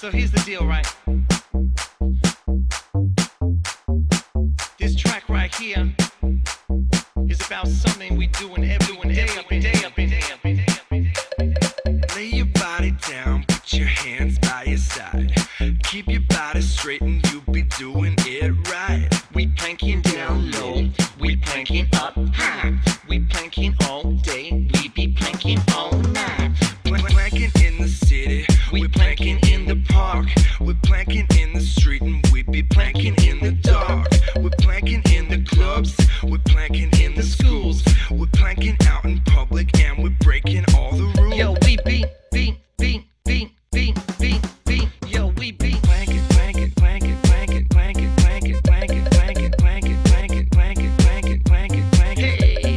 so here's the deal, right? This track right here is about something we do every day up in day. Lay your body down, put your hands by your side. Keep your body straight and you'll be doing it right. We planking down low, we planking up high. We planking all day, we be planking all night. Planking in the city, we're planking in the park. We're planking in the street and we be planking in the dark. We're planking in the clubs, we're planking in the schools. We're planking out in public and we're breaking all the rules. Yo, we be. Yo, we be planking. Hey, we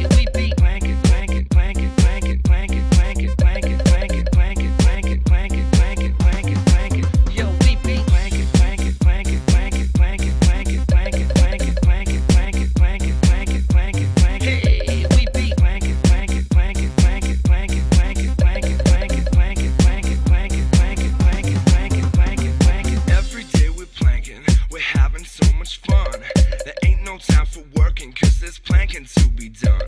be Yo, we be Hey, we be Every day we're planking, we're having so much fun. There ain't no time for working, cause there's planking to be done.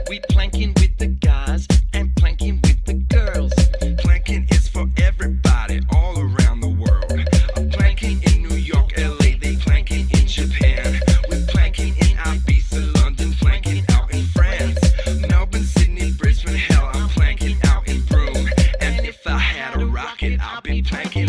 We planking with the guys and planking with the girls. Planking is for everybody all around the world. I'm planking in New York, LA, they planking in Japan. We're planking in Ibiza, London, planking out in France. Melbourne, Sydney, Brisbane, hell, I'm planking out in Broome. And if I had a rocket, I'll be planking